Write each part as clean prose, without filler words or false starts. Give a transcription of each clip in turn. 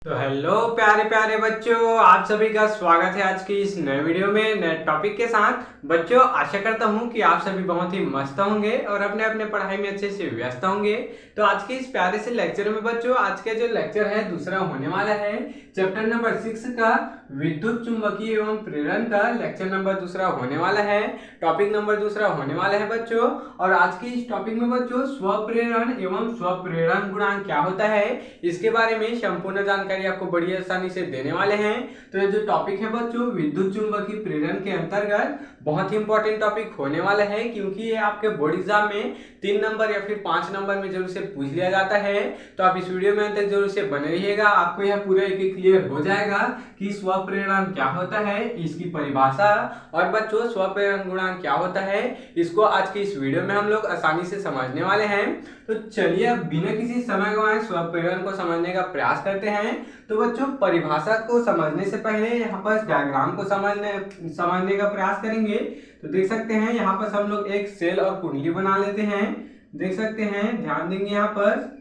तो हेलो प्यारे प्यारे बच्चों, आप सभी का स्वागत है आज की इस नए वीडियो में नए टॉपिक के साथ। बच्चों, आशा करता हूं कि आप सभी बहुत ही मस्त होंगे और अपने अपने पढ़ाई में अच्छे से व्यस्त होंगे। तो आज के इस प्यारे से लेक्चर में बच्चों, आज का जो लेक्चर है दूसरा होने वाला है चैप्टर नंबर 6 का विद्युत चुंबकीय एवं प्रेरण का लेक्चर नंबर दूसरा होने वाला है, टॉपिक नंबर दूसरा होने वाला है बच्चों। और आज की इस टॉपिक में बच्चों स्वप्रेरण एवं स्वप्रेरण गुणांक क्या होता है, इसके बारे में संपूर्ण जानकारी आपको बड़ी आसानी से देने वाले हैं। तो ये जो टॉपिक है बच्चों विद्युत चुंबकीय प्रेरण के अंतर्गत बहुत ही इंपॉर्टेंट टॉपिक होने वाला है, क्योंकि ये आपके बोर्ड एग्जाम में 3 नंबर या फिर 5 नंबर में जरूर से पूछ लिया जाता है। तो आप इस वीडियो में अंत तक जरूर से बने रहिएगा, आपको यह पूरा एक क्लियर हो जाएगा कि स्वप्रेरण क्या होता है, इसकी परिभाषा, और बच्चों स्वप्रेरण गुणांक क्या होता है, इसको आज की इस वीडियो में हम लोग आसानी से समझने वाले हैं। तो चलिए अब बिना किसी समय गंवाए स्वप्रेरण को समझने का प्रयास करते हैं। तो बच्चों, परिभाषा को समझने से पहले यहाँ पर डायग्राम को समझने का प्रयास करेंगे। तो देख सकते हैं यहाँ पर हम लोग एक सेल और कुंडली बना लेते हैं। देख सकते हैं, ध्यान देंगे यहाँ पर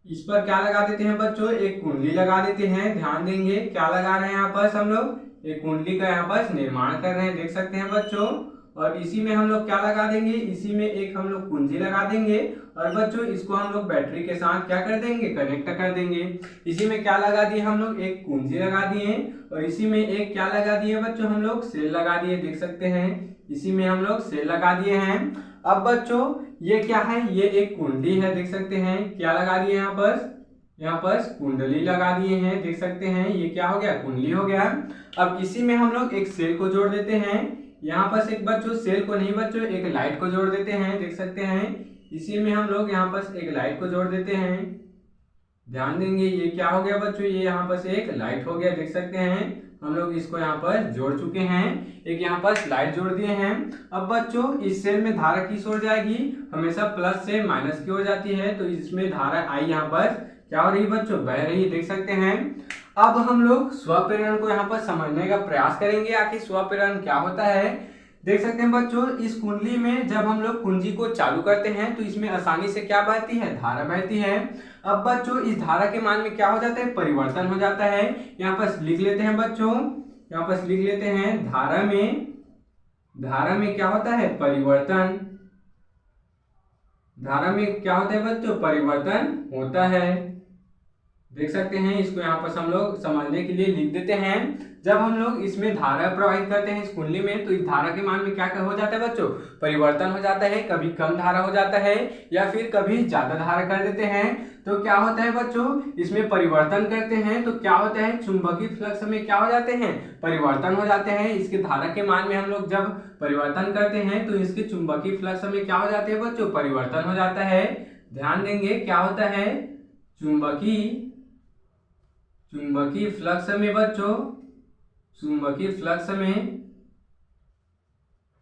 इस पर क्या लगा देते हैं बच्चों, एक कुंडली लगा देते हैं। ध्यान देंगे क्या लगा रहे हैं यहाँ पर हम लोग, एक कुंडली का यहाँ पर निर्माण कर रहे हैं। देख सकते हैं बच्चों, और इसी में हम लोग क्या लगा देंगे, इसी में एक हम लोग कुंजी लगा देंगे। और बच्चों इसको हम लोग बैटरी के साथ क्या कर देंगे, कनेक्ट कर देंगे। इसी में क्या लगा दिए हम लोग, एक कुंजी लगा दिए, और इसी में एक क्या लगा दिए बच्चों, हम लोग सेल लगा दिए। देख सकते हैं इसी में हम लोग सेल लगा दिए हैं। अब बच्चों ये क्या है, ये एक कुंडली है। देख सकते हैं क्या लगा दिए यहाँ पर कुंडली लगा दिए हैं। देख सकते हैं ये क्या हो गया, कुंडली हो गया। अब इसी में हम लोग एक सेल को जोड़ देते हैं। यहाँ पर एक बच्चों सेल को नहीं बच्चों, एक लाइट को जोड़ देते हैं। देख सकते हैं इसी में हम लोग यहाँ पर एक लाइट को जोड़ देते हैं। ध्यान देंगे ये क्या हो गया बच्चों, ये यहाँ पर एक लाइट हो गया। देख सकते हैं हम लोग इसको यहाँ पर जोड़ चुके हैं, एक यहाँ पर लाइट जोड़ दिए हैं। अब बच्चों इस सेल में धारा किस ओर जाएगी, हमेशा प्लस से माइनस की ओर जाती है। तो इसमें धारा आई यहाँ पर क्या हो रही है बच्चों, बह रही है। देख सकते हैं अब हम लोग स्वप्रेरण को यहाँ पर समझने का प्रयास करेंगे, आखिर स्वप्रेरण क्या होता है। देख सकते हैं बच्चों इस कुंडली में जब हम लोग कुंजी को चालू करते हैं तो इसमें आसानी से क्या बहती है, धारा बहती है। अब बच्चों इस धारा के मान में क्या हो जाता है, परिवर्तन हो जाता है। यहाँ पर लिख लेते हैं बच्चों, यहाँ पर लिख लेते हैं धारा में क्या होता है, परिवर्तन। धारा में क्या होता है बच्चों, परिवर्तन होता है। देख सकते हैं इसको यहाँ पर हम लोग समझने के लिए लिख देते हैं। जब हम लोग इसमें धारा प्रवाहित करते हैं इस कुंडली में, तो इस धारा के मान में क्या हो जाता है बच्चों, परिवर्तन हो जाता है। कभी कम धारा हो जाता है या फिर कभी ज्यादा धारा कर देते हैं। तो क्या होता है बच्चों, इसमें परिवर्तन करते हैं तो क्या होता है, चुंबकीय फ्लक्स में क्या हो जाते हैं, परिवर्तन हो जाते हैं। इसके धारा के मान में हम लोग जब परिवर्तन करते हैं तो इसके चुंबकीय फ्लक्स में क्या हो जाते हैं बच्चों, परिवर्तन हो जाता है। ध्यान देंगे क्या होता है, चुंबकीय फ्लक्स में बच्चों, चुंबकीय फ्लक्स में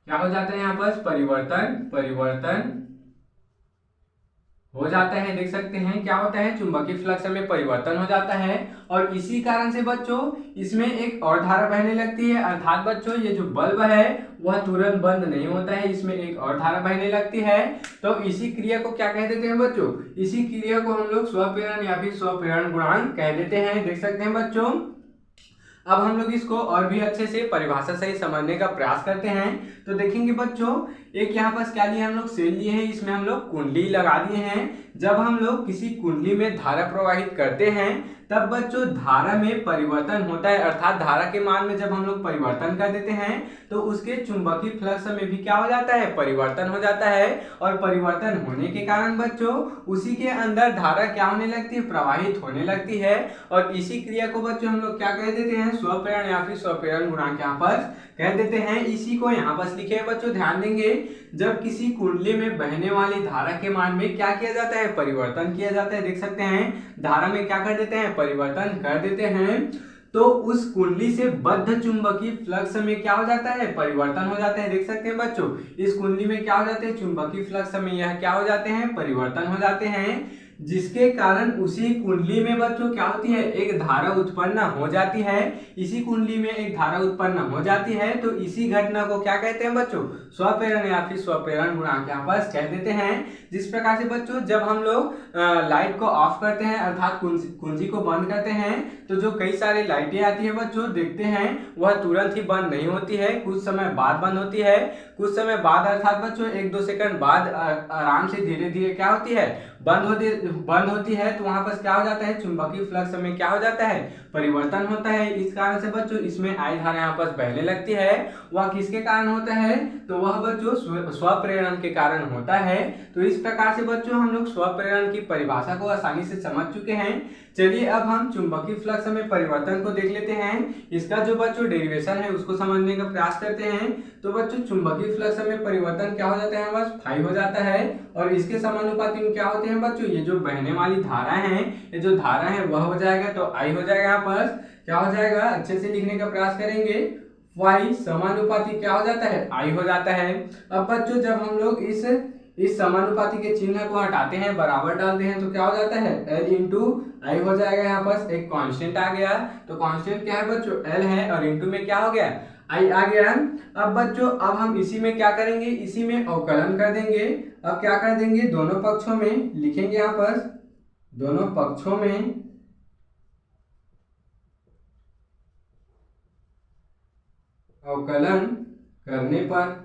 क्या हो जाता है, यहाँ पर परिवर्तन हो जाता है। देख सकते हैं क्या होता है, चुंबकीय फ्लक्स में परिवर्तन हो जाता है। और इसी कारण से बच्चों इसमें एक और धारा बहने लगती है, अर्थात बच्चों ये जो बल्ब है वह तुरंत बंद नहीं होता है, इसमें एक और धारा बहने लगती है। तो इसी क्रिया को क्या कह देते हैं बच्चों, इसी क्रिया को हम लोग स्वप्रेरण या फिर स्वप्रेरण गुणांक कह देते हैं। देख सकते हैं बच्चों अब हम लोग इसको और भी अच्छे से परिभाषा सही समझने का प्रयास करते हैं। तो देखेंगे बच्चों एक यहाँ पर क्या लिए हम लोग, सेल लिए हैं, इसमें हम लोग कुंडली लगा दिए हैं। जब हम लोग किसी कुंडली में धारा प्रवाहित करते हैं तब बच्चों धारा में परिवर्तन होता है, अर्थात धारा के मान में जब हम लोग परिवर्तन कर देते हैं तो उसके चुंबकीय फ्लक्स में भी क्या हो जाता है, परिवर्तन हो जाता है। और परिवर्तन होने के कारण बच्चों उसी के अंदर धारा क्या होने लगती है, प्रवाहित होने लगती है। और इसी क्रिया को बच्चों हम लोग क्या कह देते हैं, स्वप्रेरण या फिर स्वप्रेरण गुणांक यहाँ पर कह देते हैं। इसी को यहाँ पर लिखे हैं बच्चों, ध्यान देंगे जब किसी कुंडली में बहने वाली धारा के मान में क्या किया जाता है, परिवर्तन किया जाता है। देख सकते हैं धारा में क्या कर देते हैं, परिवर्तन कर देते हैं, तो उस कुंडली से बद्ध चुंबकीय फ्लक्स में क्या हो जाता है, परिवर्तन हो जाता है। देख सकते हैं बच्चों इस कुंडली में क्या हो जाते हैं, चुंबकीय फ्लक्स में यह क्या हो जाते हैं, परिवर्तन हो जाते हैं। जिसके कारण उसी कुंडली में बच्चों क्या होती है, एक धारा उत्पन्न हो जाती है। इसी कुंडली में एक धारा उत्पन्न हो जाती है, तो इसी घटना को क्या कहते हैं बच्चों, स्वप्रेरण या फिर स्वप्रेरण गुणांक यहाँ पर कह देते हैं। जिस प्रकार से बच्चों जब हम लोग लाइट को ऑफ करते हैं अर्थात कुंजी को बंद करते हैं, तो जो कई सारी लाइटें आती है बच्चों देखते हैं वह तुरंत ही बंद नहीं होती है, कुछ समय बाद बंद होती है। कुछ समय बाद अर्थात बच्चों 1-2 सेकंड बाद आराम से धीरे धीरे क्या होती है, बंद होती है। तो वहां पर क्या हो जाता है, चुंबकीय फ्लक्स में क्या हो जाता है, परिवर्तन होता है। इस कारण से बच्चों इसमें आई धारा यहाँ पर बहने लगती है। वह किसके कारण होता है, तो वह बच्चों स्वप्रेरण के कारण होता है। तो इस प्रकार से बच्चों हम लोग स्वप्रेरण की परिभाषा को आसानी से समझ चुके हैं। चलिए अब हम चुंबकीय फ्लक्स में परिवर्तन को देख लेते हैं। इसका जो बच्चों डेरिवेशन है उसको समझने का प्रयास करते हैं। तो बच्चों चुंबकीय फ्लक्स में परिवर्तन क्या हो जाता है, बस फाई हो जाता है। और इसके समानुपाती में क्या होते हैं बच्चों, ये जो बहने वाली धारा है, ये जो धारा है वह हो जाएगा, तो आई हो जाएगा। यहाँ पर क्या हो जाएगा, अच्छे से लिखने का प्रयास करेंगे, फाई समानुपाती क्या हो जाता है, आई हो जाता है। अब बच्चों जब हम लोग इस समानुपाती के चिन्ह को हटाते हैं, बराबर डालते हैं, तो क्या हो जाता है, L इंटू आई हो जाएगा। यहाँ पर एक कांस्टेंट आ गया, तो कांस्टेंट क्या है बच्चों, L है, और इंटू में क्या हो गया, आई आ गया। अब बच्चों अब हम इसी में क्या करेंगे, इसी में अवकलन कर देंगे। अब क्या कर देंगे, दोनों पक्षों में लिखेंगे, यहाँ पर दोनों पक्षों में अवकलन करने पर,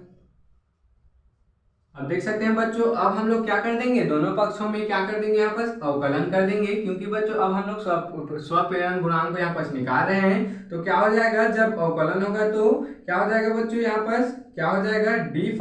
अब देख सकते हैं बच्चों अब हम लोग क्या कर देंगे, दोनों पक्षों में क्या कर देंगे, यहाँ पर अवकलन कर देंगे। क्योंकि बच्चों अब हम लोग स्वप्रेरण गुणांक को यहाँ पर निकाल रहे हैं, तो क्या हो जाएगा, जब अवकलन होगा तो क्या हो जाएगा बच्चों, यहाँ पर क्या हो जाएगा, डी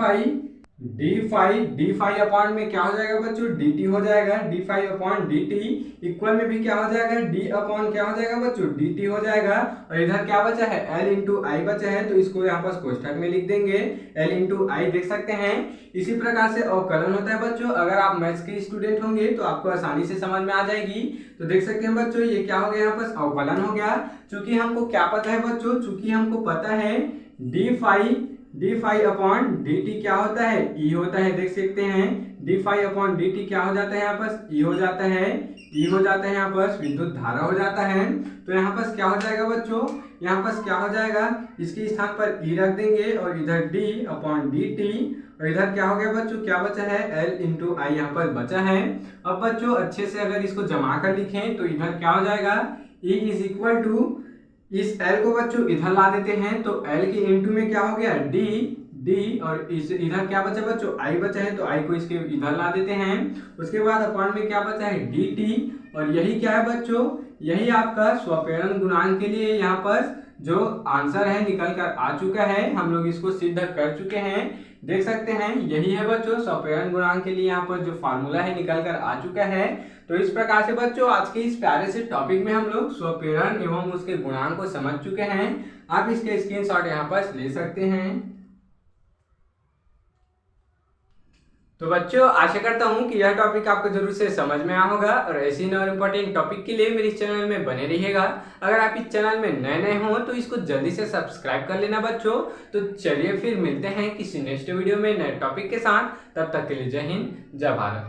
फाई अपॉन में क्या हो जाएगा बच्चों, डी टी हो जाएगा। D phi upon D T equal में भी क्या हो जाएगा, डी अपॉन क्या हो जाएगा बच्चों, डी टी हो जाएगा। और इधर क्या बचा है, एल इंटू आई बचा है, तो इसको यहाँ पर कोष्ठक में लिख देंगे, एल इंटू आई। देख सकते हैं इसी प्रकार से अवकलन होता है बच्चों। अगर आप मैथ्स के स्टूडेंट होंगे तो आपको आसानी से समझ में आ जाएगी। तो देख सकते हैं बच्चों ये क्या हो गया, यहाँ पर अवकलन हो गया। चूंकि हमको क्या पता है बच्चों, चूंकि हमको पता है D phi upon D T क्या होता है, ई होता है। देख सकते हैं D phi upon D T क्या हो जाता है, यहाँ पर ई हो जाता है, ई हो जाता है, यहाँ पर विद्युत धारा हो जाता है। तो यहाँ पर क्या हो जाएगा बच्चों, यहाँ पर क्या हो जाएगा, इसके स्थान पर ई रख देंगे, और इधर डी अपॉन डी टी, और इधर क्या हो गया बच्चों, क्या बचा है, एल इंटू आई यहाँ पर बचा है। अब बच्चों अच्छे से अगर इसको जमा कर लिखें तो इधर क्या हो जाएगा, ई इज इक्वल टू, इस L को बच्चों इधर ला देते हैं, तो L के इंटू में क्या हो गया, डी, और इस इधर क्या बचा बच्चों, I बचा है, तो I को इसके इधर ला देते हैं। उसके बाद अपॉन में क्या बचा है, dt, और यही क्या है बच्चों, यही आपका स्वप्रेरण गुणांक के लिए यहाँ पर जो आंसर है निकल कर आ चुका है। हम लोग इसको सिद्ध कर चुके हैं। देख सकते हैं यही है बच्चों स्वप्रेरण गुणांक के लिए यहाँ पर जो फार्मूला है निकल कर आ चुका है। तो इस प्रकार से बच्चों आज के इस प्यारे से टॉपिक में हम लोग स्वप्रेरण एवं उसके गुणांक को समझ चुके हैं। आप इसके स्क्रीनशॉट यहाँ पर ले सकते हैं। तो बच्चों आशा करता हूँ कि यह टॉपिक आपको जरूर से समझ में आया होगा, और ऐसे ही और इम्पोर्टेंट टॉपिक के लिए मेरे चैनल में बने रहिएगा। अगर आप इस चैनल में नए हो तो इसको जल्दी से सब्सक्राइब कर लेना बच्चों। तो चलिए फिर मिलते हैं किसी नेक्स्ट वीडियो में नए टॉपिक के साथ। तब तक के लिए जय हिंद, जय भारत।